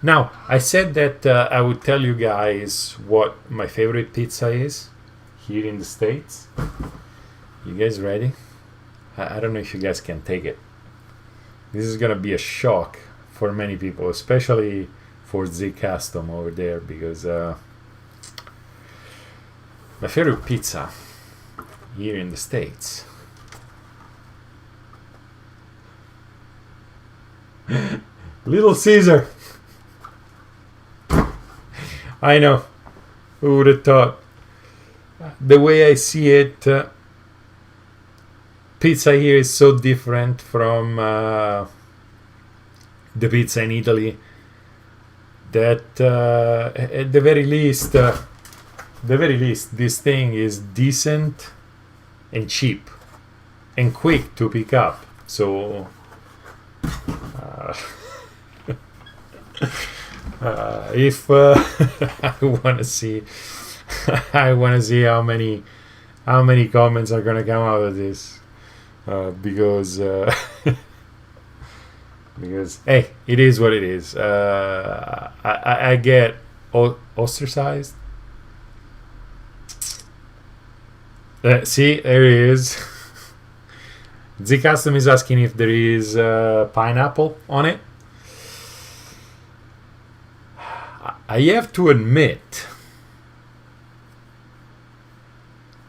Now, I said that I would tell you guys what my favorite pizza is here in the States. You guys ready? I don't know if you guys can take it. This is gonna be a shock for many people, especially for Z Custom over there, because my favorite pizza here in the States. Little Caesar. I know. Who would have thought? The way I see it, pizza here is so different from the pizza in Italy that at the very least, this thing is decent and cheap and quick to pick up. So if I want to see how many comments are gonna come out of this, because hey, it is what it is. I get ostracized. See, there he is. Z Custom is asking if there is pineapple on it. I have to admit,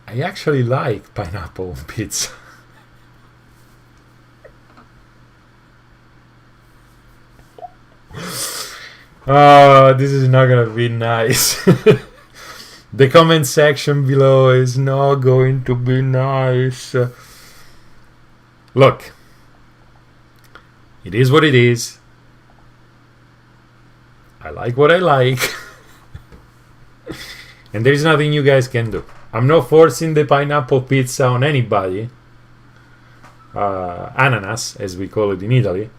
I actually like pineapple on pizza. Oh, this is not gonna be nice. The comment section below is not going to be nice. Look, it is what it is. I like what I like. And there is nothing you guys can do. I'm not forcing the pineapple pizza on anybody. Ananas, as we call it in Italy.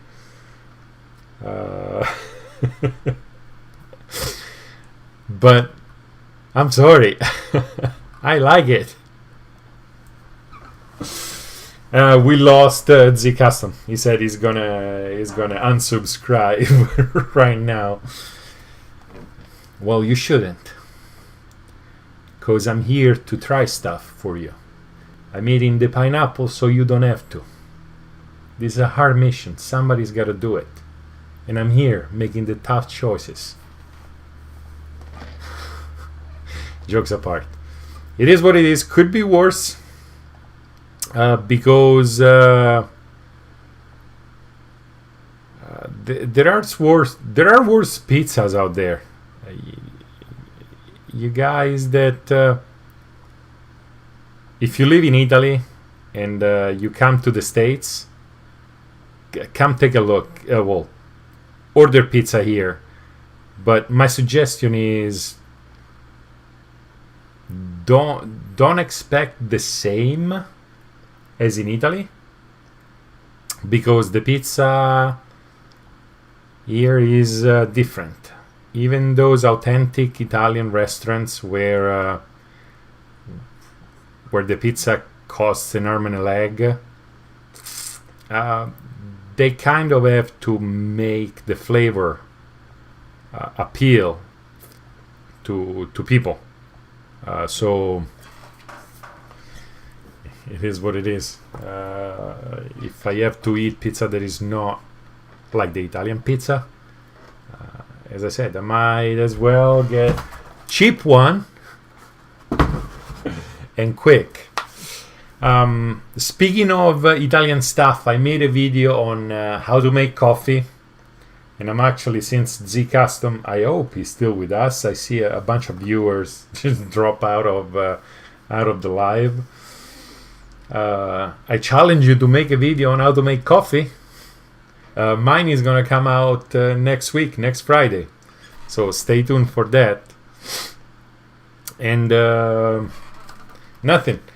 But I'm sorry. I like it. We lost Z Custom. He said he's gonna unsubscribe right now. Well, you shouldn't, cause I'm here to try stuff for you. I'm eating the pineapple so you don't have to. This is a hard mission. Somebody's got to do it, and I'm here making the tough choices. Jokes apart, it is what it is. Could be worse. Because there are worse pizzas out there. You guys that if you live in Italy and you come to the States, come take a look. Well, order pizza here. But my suggestion is don't expect the same as in Italy, because the pizza here is different. Even those authentic Italian restaurants where the pizza costs an arm and a leg, they kind of have to make the flavor appeal to people. So it is what it is. If I have to eat pizza that is not like the Italian pizza, as I said, I might as well get cheap one and quick. Speaking of Italian stuff, I made a video on how to make coffee, and I'm actually, since Z Custom, I hope he's still with us. I see a bunch of viewers just drop out of the live. I challenge you to make a video on how to make coffee. Mine is gonna come out next week, next Friday, so stay tuned for that. And nothing.